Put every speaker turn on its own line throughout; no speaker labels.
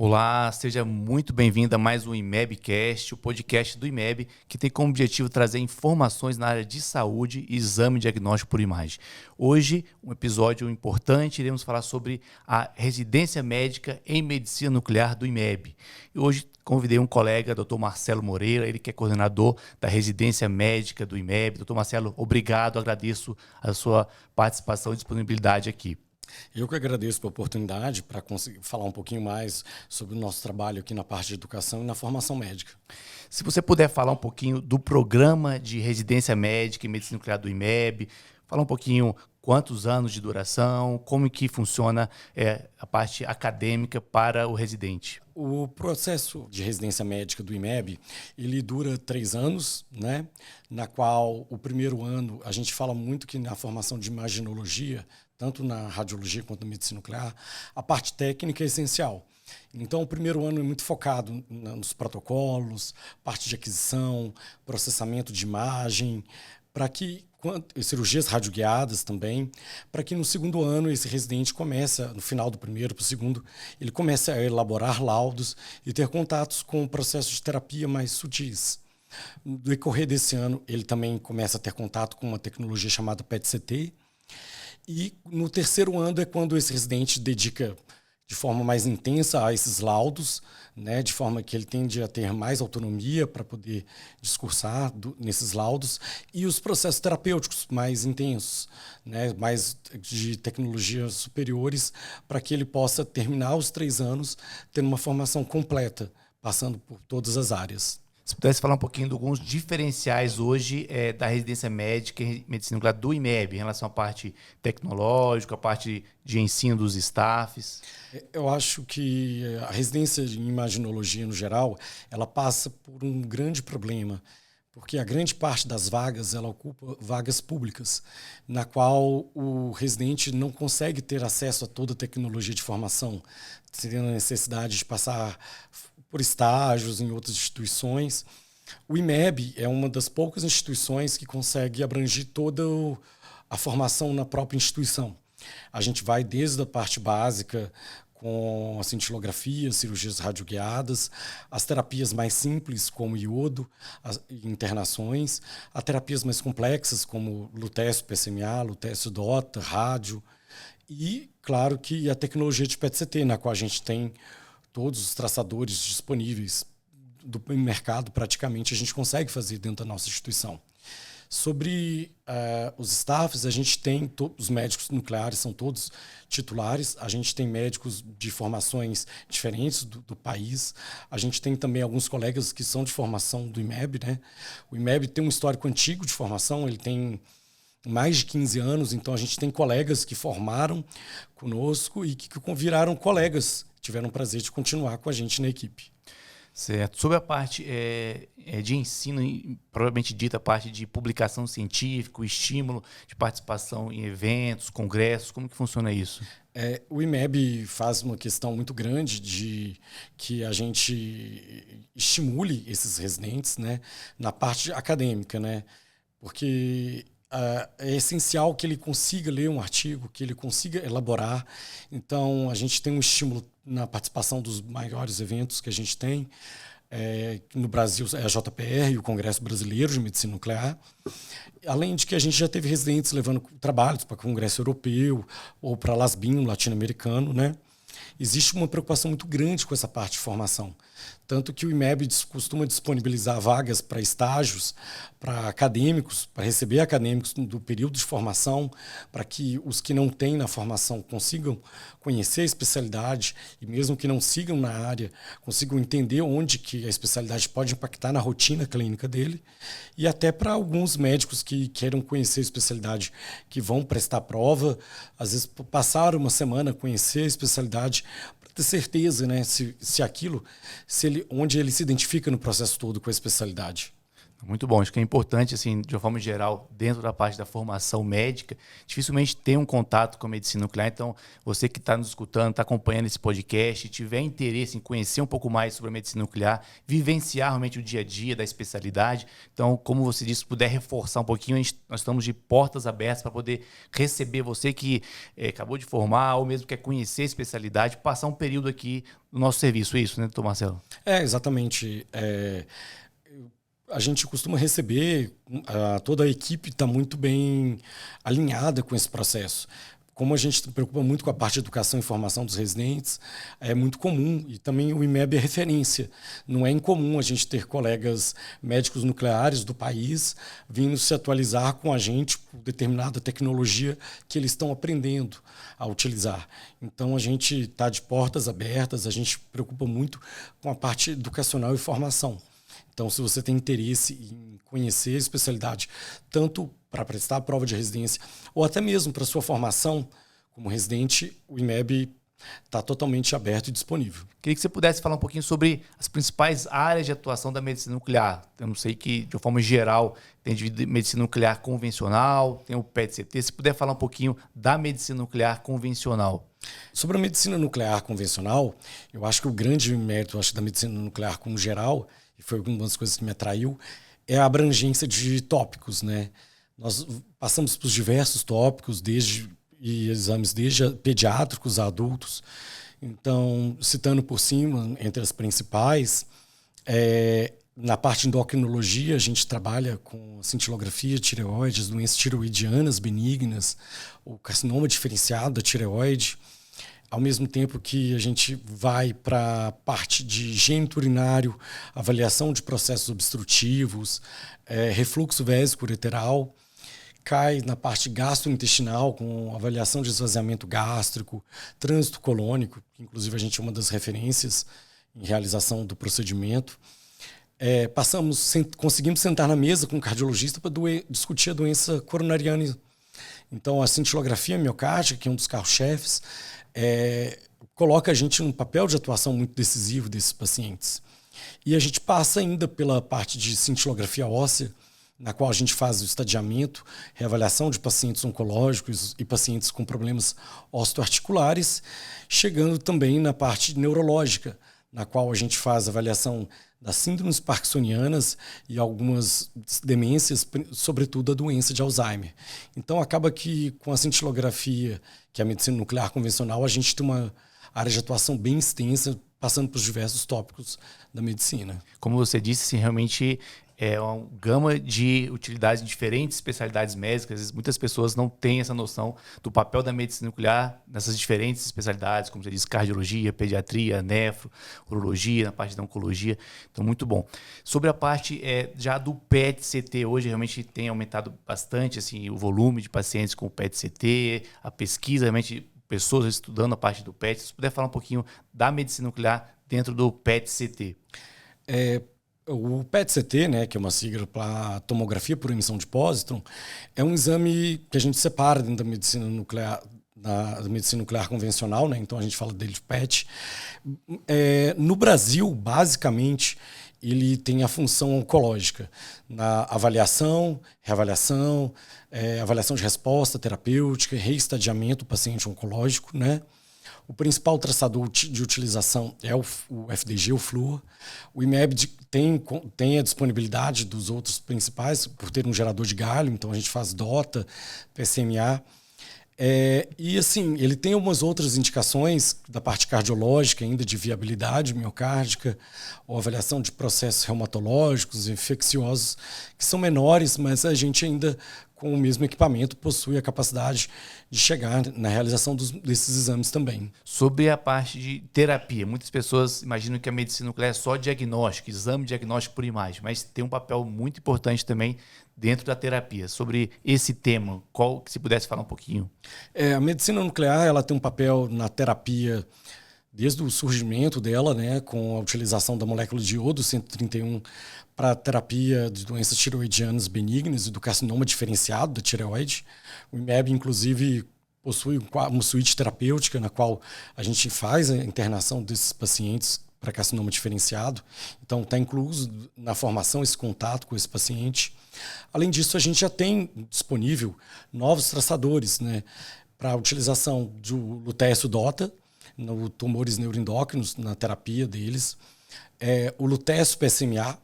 Olá, seja muito bem-vindo a mais um IMEBcast, o podcast do IMEB, que tem como objetivo trazer informações na área de saúde e exame diagnóstico por imagem. Hoje, um episódio importante, iremos falar sobre a residência médica em medicina nuclear do IMEB. E hoje convidei um colega, Dr. Marcelo Moreira, ele que é coordenador da residência médica do IMEB. Dr. Marcelo, obrigado, agradeço a sua participação e disponibilidade aqui.
Eu que agradeço pela oportunidade para conseguir falar um pouquinho mais sobre o nosso trabalho aqui na parte de educação e na formação médica.
Se você puder falar um pouquinho do programa de residência médica em medicina nuclear do IMEB, falar um pouquinho quantos anos de duração, como que funciona a parte acadêmica para o residente.
O processo de residência médica do IMEB, ele dura 3 anos, né? Na qual o primeiro ano, a gente fala muito que na formação de imaginologia, tanto na radiologia quanto na medicina nuclear, a parte técnica é essencial. Então, o primeiro ano é muito focado nos protocolos, parte de aquisição, processamento de imagem, para que cirurgias radioguiadas também, para que no segundo ano esse residente comece, no final do primeiro para o segundo, ele comece a elaborar laudos e ter contatos com processos de terapia mais sutis. No decorrer desse ano, ele também começa a ter contato com uma tecnologia chamada PET-CT, e no terceiro ano é quando esse residente dedica de forma mais intensa a esses laudos, né, de forma que ele tende a ter mais autonomia para poder discursar nesses laudos, e os processos terapêuticos mais intensos, né, mais de tecnologias superiores, para que ele possa terminar os 3 anos tendo uma formação completa, passando por todas as áreas.
Se pudesse falar um pouquinho de alguns diferenciais hoje da residência médica em medicina nuclear do IMEB, em relação à parte tecnológica, a parte de ensino dos staffs.
Eu acho que a residência em imaginologia, no geral, ela passa por um grande problema, porque a grande parte das vagas, ela ocupa vagas públicas, na qual o residente não consegue ter acesso a toda a tecnologia de formação, tendo a necessidade de passar por estágios em outras instituições. O IMEB é uma das poucas instituições que consegue abranger toda a formação na própria instituição. A gente vai desde a parte básica, com a cintilografia, cirurgias radioguiadas, as terapias mais simples, como iodo, as internações, a terapias mais complexas, como lutécio PSMA, lutécio DOTA, rádio, e, claro, que a tecnologia de PET-CT, na qual a gente tem todos os traçadores disponíveis do mercado, praticamente, a gente consegue fazer dentro da nossa instituição. Sobre os staffs, a gente tem os médicos nucleares, são todos titulares, a gente tem médicos de formações diferentes do país, a gente tem também alguns colegas que são de formação do IMEB, né? O IMEB tem um histórico antigo de formação, ele tem mais de 15 anos, então a gente tem colegas que formaram conosco e que viraram colegas, tiveram o prazer de continuar com a gente na equipe.
Certo. Sobre a parte de ensino, provavelmente dita a parte de publicação científica, o estímulo de participação em eventos, congressos, como que funciona isso?
O IMEB faz uma questão muito grande de que a gente estimule esses residentes, né, na parte acadêmica, né, porque é essencial que ele consiga ler um artigo, que ele consiga elaborar. Então, a gente tem um estímulo na participação dos maiores eventos que a gente tem. No Brasil, é a JPR, o Congresso Brasileiro de Medicina Nuclear. Além de que a gente já teve residentes levando trabalhos para o Congresso Europeu ou para LASBIN, latino-americano, né? Existe uma preocupação muito grande com essa parte de formação. Tanto que o IMEB costuma disponibilizar vagas para estágios, para acadêmicos, para receber acadêmicos do período de formação, para que os que não têm na formação consigam conhecer a especialidade e mesmo que não sigam na área, consigam entender onde que a especialidade pode impactar na rotina clínica dele, e até para alguns médicos que queiram conhecer a especialidade, que vão prestar prova, às vezes passar uma semana, conhecer a especialidade, ter certeza, né, se onde ele se identifica no processo todo com a especialidade.
Muito bom, acho que é importante, assim, de uma forma geral, dentro da parte da formação médica, dificilmente tem um contato com a medicina nuclear. Então, você que está nos escutando, está acompanhando esse podcast, tiver interesse em conhecer um pouco mais sobre a medicina nuclear, vivenciar realmente o dia a dia da especialidade. Então, como você disse, puder reforçar um pouquinho, nós estamos de portas abertas para poder receber você que acabou de formar ou mesmo quer conhecer a especialidade, passar um período aqui no nosso serviço. Isso, né, doutor Marcelo?
Exatamente. A gente costuma receber, toda a equipe está muito bem alinhada com esse processo. Como a gente se preocupa muito com a parte de educação e formação dos residentes, é muito comum, e também o IMEB é referência. Não é incomum a gente ter colegas médicos nucleares do país vindo se atualizar com a gente por determinada tecnologia que eles estão aprendendo a utilizar. Então, a gente está de portas abertas, a gente se preocupa muito com a parte educacional e formação. Então, se você tem interesse em conhecer a especialidade, tanto para prestar a prova de residência ou até mesmo para sua formação como residente, o IMEB está totalmente aberto e disponível.
Queria que você pudesse falar um pouquinho sobre as principais áreas de atuação da medicina nuclear. Eu não sei que, de uma forma geral, tem de medicina nuclear convencional, tem o PET-CT. Se puder falar um pouquinho da medicina nuclear convencional.
Sobre a medicina nuclear convencional, eu acho que o grande mérito da medicina nuclear como geral, e foi uma das coisas que me atraiu, é a abrangência de tópicos, né? Nós passamos por diversos tópicos, e exames desde pediátricos a adultos. Então, citando por cima, entre as principais, na parte de endocrinologia, a gente trabalha com cintilografia, tireoide, as doenças tireoidianas benignas, o carcinoma diferenciado da tireoide, ao mesmo tempo que a gente vai para a parte de gênito urinário, avaliação de processos obstrutivos, refluxo vésico-ureteral, cai na parte gastrointestinal, com avaliação de esvaziamento gástrico, trânsito colônico, que inclusive a gente é uma das referências em realização do procedimento. Conseguimos sentar na mesa com o cardiologista para discutir a doença coronariana. Então, a cintilografia miocárdica, que é um dos carros-chefes, coloca a gente num papel de atuação muito decisivo desses pacientes. E a gente passa ainda pela parte de cintilografia óssea, na qual a gente faz o estadiamento, reavaliação de pacientes oncológicos e pacientes com problemas osteoarticulares, chegando também na parte neurológica, na qual a gente faz a avaliação das síndromes parkinsonianas e algumas demências, sobretudo a doença de Alzheimer. Então, acaba que com a cintilografia, que é a medicina nuclear convencional, a gente tem uma área de atuação bem extensa, passando por diversos tópicos da medicina.
Como você disse, assim, realmente é uma gama de utilidades em diferentes especialidades médicas. Às vezes, muitas pessoas não têm essa noção do papel da medicina nuclear nessas diferentes especialidades, como você disse, cardiologia, pediatria, nefro, urologia, na parte da oncologia. Então, muito bom. Sobre a parte já do PET-CT, hoje realmente tem aumentado bastante assim, o volume de pacientes com o PET-CT, a pesquisa, realmente pessoas estudando a parte do PET. Se puder falar um pouquinho da medicina nuclear dentro do PET-CT.
O PET-CT, né, que é uma sigla para tomografia por emissão de pósitron, é um exame que a gente separa dentro da medicina nuclear, da medicina nuclear convencional, né? Então a gente fala dele de PET. No Brasil, basicamente, ele tem a função oncológica na avaliação, reavaliação, avaliação de resposta terapêutica, reestadiamento do paciente oncológico, né? O principal traçador de utilização é o FDG, o flúor. O IMEB tem a disponibilidade dos outros principais, por ter um gerador de galho, então a gente faz DOTA, PSMA. E assim, ele tem algumas outras indicações da parte cardiológica, ainda de viabilidade miocárdica, ou avaliação de processos reumatológicos, infecciosos, que são menores, mas a gente ainda, com o mesmo equipamento, possui a capacidade de chegar na realização desses exames também.
Sobre a parte de terapia, muitas pessoas imaginam que a medicina nuclear é só diagnóstico, exame diagnóstico por imagem, mas tem um papel muito importante também dentro da terapia. Sobre esse tema, se pudesse falar um pouquinho.
A medicina nuclear ela tem um papel na terapia desde o surgimento dela, né, com a utilização da molécula de iodo 131 para terapia de doenças tireoidianas benignas e do carcinoma diferenciado da tireoide. O IMEB, inclusive, possui uma suíte terapêutica na qual a gente faz a internação desses pacientes para carcinoma diferenciado. Então, está incluso na formação esse contato com esse paciente. Além disso, a gente já tem disponível novos traçadores, né, para a utilização do lutécio-dota, no tumores neuroendócrinos, na terapia deles, o lutécio-PSMA,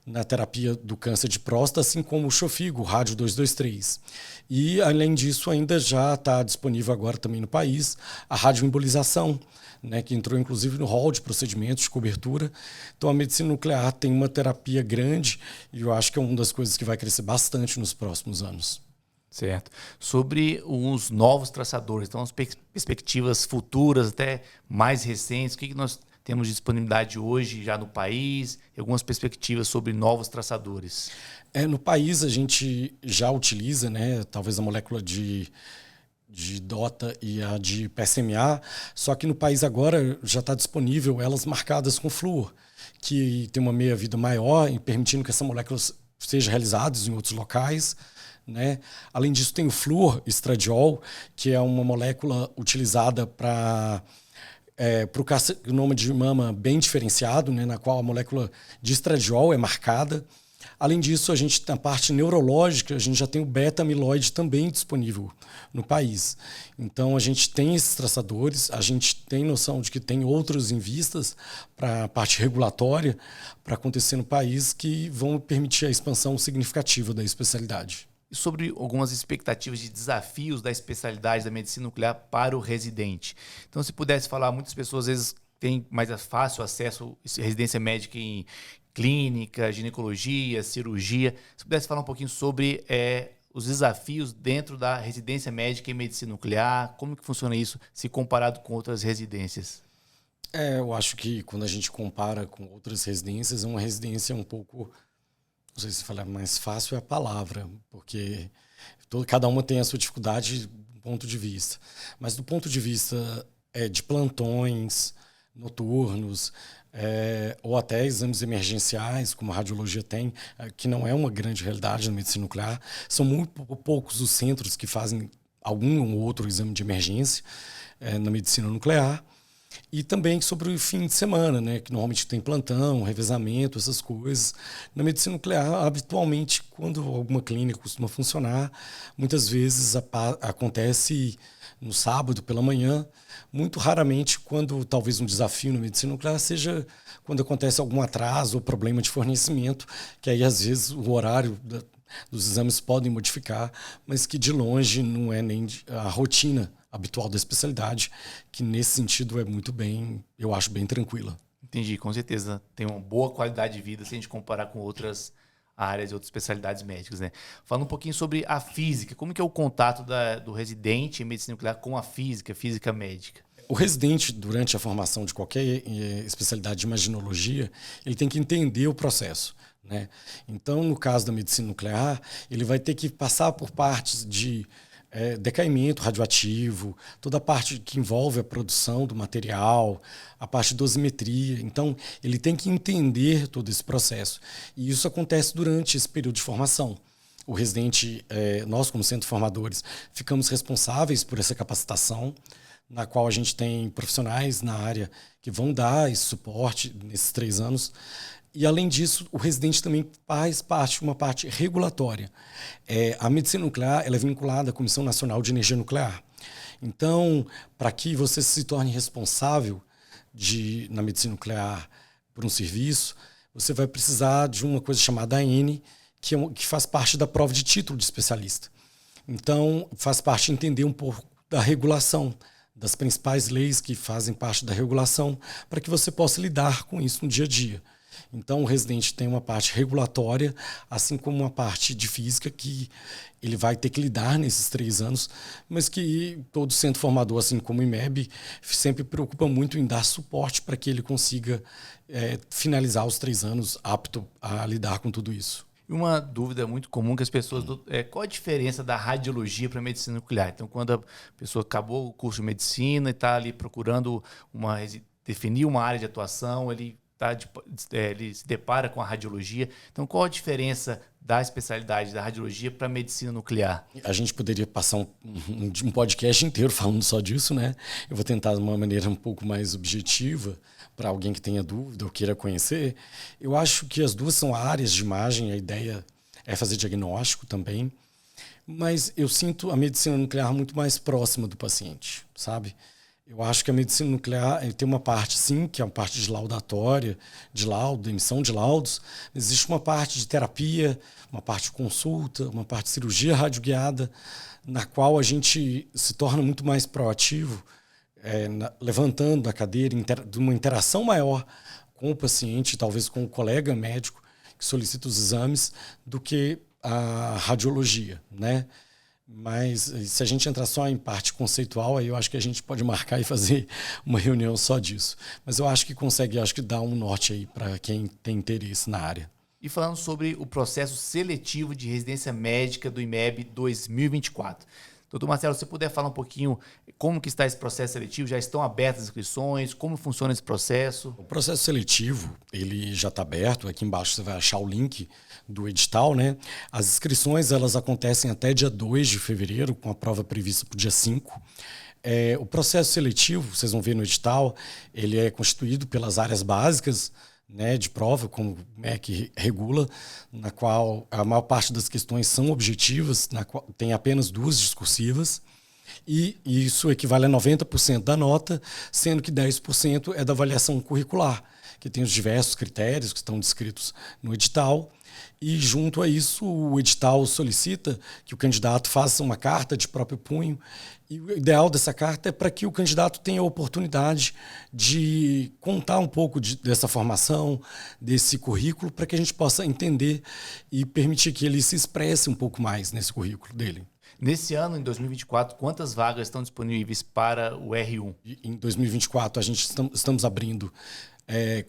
na terapia do câncer de próstata, assim como o Xofigo, o rádio 223. E, além disso, ainda já está disponível agora também no país a radioembolização, né, que entrou inclusive no rol de procedimentos de cobertura. Então, a medicina nuclear tem uma terapia grande e eu acho que é uma das coisas que vai crescer bastante nos próximos anos.
Certo. Sobre os novos traçadores, então as perspectivas futuras, até mais recentes, o que nós temos de disponibilidade hoje já no país, e algumas perspectivas sobre novos traçadores?
No país a gente já utiliza, né, talvez a molécula de DOTA e a de PSMA, só que no país agora já está disponível elas marcadas com flúor, que tem uma meia-vida maior e permitindo que essa molécula seja realizada em outros locais, né? Além disso, tem o flúor estradiol, que é uma molécula utilizada para o carcinoma de mama bem diferenciado, né, na qual a molécula de estradiol é marcada. Além disso, a gente, na parte neurológica, a gente já tem o beta-amiloide também disponível no país. Então, a gente tem esses traçadores, a gente tem noção de que tem outros em vistas para a parte regulatória para acontecer no país que vão permitir a expansão significativa da especialidade.
E sobre algumas expectativas de desafios da especialidade da medicina nuclear para o residente. Então, se pudesse falar, muitas pessoas às vezes têm mais fácil acesso à residência médica em clínica, ginecologia, cirurgia. Se pudesse falar um pouquinho sobre os desafios dentro da residência médica em medicina nuclear, como que funciona isso se comparado com outras residências?
Eu acho que quando a gente compara com outras residências, uma residência um pouco... Não sei se falar mais fácil é a palavra, porque cada uma tem a sua dificuldade do ponto de vista. Mas do ponto de vista de plantões noturnos, ou até exames emergenciais, como a radiologia tem, que não é uma grande realidade na medicina nuclear, são muito poucos os centros que fazem algum ou outro exame de emergência na medicina nuclear. E também sobre o fim de semana, né, que normalmente tem plantão, revezamento, essas coisas. Na medicina nuclear, habitualmente, quando alguma clínica costuma funcionar, muitas vezes acontece no sábado pela manhã. Muito raramente, quando talvez um desafio na medicina nuclear seja quando acontece algum atraso ou problema de fornecimento, que aí às vezes o horário dos exames podem modificar, mas que de longe não é nem a rotina habitual da especialidade, que nesse sentido é muito bem, eu acho bem tranquila.
Entendi, com certeza. Tem uma boa qualidade de vida se a gente comparar com outras áreas e outras especialidades médicas, né? Falando um pouquinho sobre a física, como que é o contato do residente em medicina nuclear com a física médica?
O residente, durante a formação de qualquer especialidade de imaginologia, ele tem que entender o processo, né? Então, no caso da medicina nuclear, ele vai ter que passar por partes de decaimento radioativo, toda a parte que envolve a produção do material, a parte de dosimetria. Então, ele tem que entender todo esse processo. E isso acontece durante esse período de formação. O residente, nós como centro de formadores, ficamos responsáveis por essa capacitação, na qual a gente tem profissionais na área que vão dar esse suporte nesses 3 anos. E, além disso, o residente também faz parte de uma parte regulatória. A medicina nuclear ela é vinculada à Comissão Nacional de Energia Nuclear. Então, para que você se torne responsável na medicina nuclear por um serviço, você vai precisar de uma coisa chamada AN, que faz parte da prova de título de especialista. Então, faz parte de entender um pouco da regulação, das principais leis que fazem parte da regulação, para que você possa lidar com isso no dia a dia. Então, o residente tem uma parte regulatória, assim como uma parte de física que ele vai ter que lidar nesses 3 anos, mas que todo centro formador, assim como o IMEB, sempre preocupa muito em dar suporte para que ele consiga finalizar os 3 anos apto a lidar com tudo isso.
E uma dúvida muito comum que as pessoas... qual a diferença da radiologia para a medicina nuclear? Então, quando a pessoa acabou o curso de medicina e está ali procurando definir uma área de atuação, ele ele se depara com a radiologia. Então, qual a diferença da especialidade da radiologia para a medicina nuclear?
A gente poderia passar um podcast inteiro falando só disso, né? Eu vou tentar de uma maneira um pouco mais objetiva para alguém que tenha dúvida ou queira conhecer. Eu acho que as duas são áreas de imagem, a ideia é fazer diagnóstico também, mas eu sinto a medicina nuclear muito mais próxima do paciente, sabe? Eu acho que a medicina nuclear tem uma parte, sim, que é uma parte de laudatória, de laudo, emissão de laudos. Existe uma parte de terapia, uma parte de consulta, uma parte de cirurgia radioguiada, na qual a gente se torna muito mais proativo, levantando a cadeira de uma interação maior com o paciente, talvez com o colega médico que solicita os exames, do que a radiologia, né? Mas se a gente entrar só em parte conceitual, aí eu acho que a gente pode marcar e fazer uma reunião só disso. Mas eu acho que consegue, dar um norte aí para quem tem interesse na área.
E falando sobre o processo seletivo de residência médica do IMEB 2024. Doutor Marcelo, se você puder falar um pouquinho como que está esse processo seletivo, já estão abertas as inscrições, como funciona esse processo?
O processo seletivo, ele já está aberto, aqui embaixo você vai achar o link do edital, né? As inscrições, elas acontecem até dia 2 de fevereiro, com a prova prevista para o dia 5. O processo seletivo, vocês vão ver no edital, ele é constituído pelas áreas básicas, né, de prova, como o MEC regula, na qual a maior parte das questões são objetivas, na qual tem apenas 2 discursivas, e isso equivale a 90% da nota, sendo que 10% é da avaliação curricular, que tem os diversos critérios que estão descritos no edital. E, junto a isso, o edital solicita que o candidato faça uma carta de próprio punho. E o ideal dessa carta é para que o candidato tenha a oportunidade de contar um pouco dessa formação, desse currículo, para que a gente possa entender e permitir que ele se expresse um pouco mais nesse currículo dele.
Nesse ano, em 2024, quantas vagas estão disponíveis para o R1?
Em 2024, a gente estamos abrindo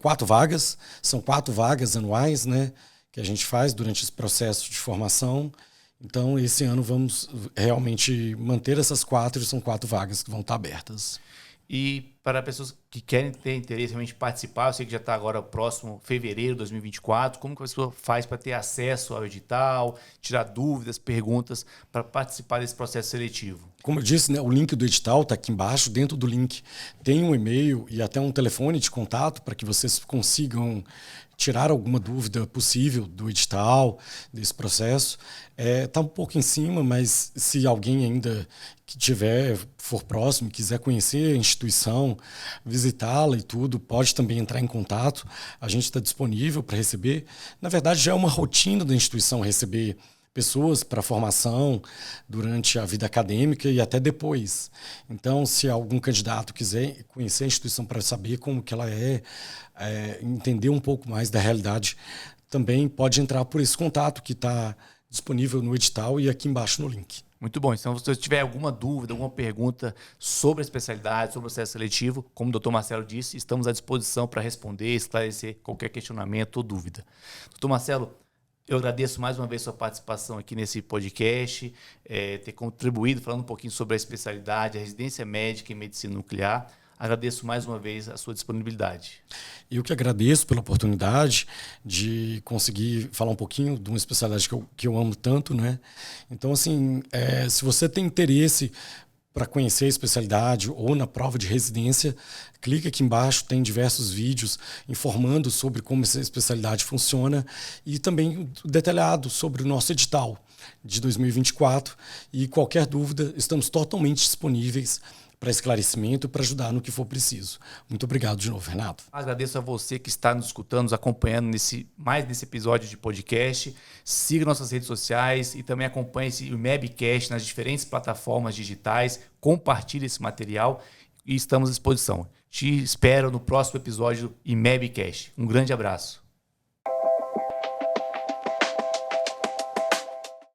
4 vagas. São 4 vagas anuais, né, que a gente faz durante esse processo de formação. Então, esse ano vamos realmente manter essas 4, e são 4 vagas que vão estar abertas.
E para pessoas que querem ter interesse realmente participar, eu sei que já está agora próximo, fevereiro de 2024, como que a pessoa faz para ter acesso ao edital, tirar dúvidas, perguntas, para participar desse processo seletivo?
Como eu disse, né, o link do edital está aqui embaixo. Dentro do link tem um e-mail e até um telefone de contato para que vocês consigam tirar alguma dúvida possível do edital, desse processo. Está um pouco em cima, mas se alguém ainda que for próximo, quiser conhecer a instituição, visitá-la e tudo, pode também entrar em contato. A gente está disponível para receber. Na verdade, já é uma rotina da instituição receber pessoas para formação durante a vida acadêmica e até depois. Então, se algum candidato quiser conhecer a instituição para saber como que ela entender um pouco mais da realidade, também pode entrar por esse contato que está disponível no edital e aqui embaixo no link.
Muito bom. Então, se você tiver alguma dúvida, alguma pergunta sobre a especialidade, sobre o processo seletivo, como o Dr. Marcelo disse, estamos à disposição para responder, esclarecer qualquer questionamento ou dúvida. Dr. Marcelo, eu agradeço mais uma vez sua participação aqui nesse podcast, ter contribuído falando um pouquinho sobre a especialidade, a residência médica em medicina nuclear. Agradeço mais uma vez a sua disponibilidade.
Eu que agradeço pela oportunidade de conseguir falar um pouquinho de uma especialidade que eu amo tanto, né? Então, assim, se você tem interesse para conhecer a especialidade ou na prova de residência, clica aqui embaixo, tem diversos vídeos informando sobre como essa especialidade funciona e também detalhado sobre o nosso edital de 2024. E qualquer dúvida, estamos totalmente disponíveis para esclarecimento, para ajudar no que for preciso. Muito obrigado de novo, Renato.
Agradeço a você que está nos escutando, nos acompanhando mais nesse episódio de podcast. Siga nossas redes sociais e também acompanhe esse IMEBcast nas diferentes plataformas digitais. Compartilhe esse material e estamos à disposição. Te espero no próximo episódio do IMEBcast. Um grande abraço.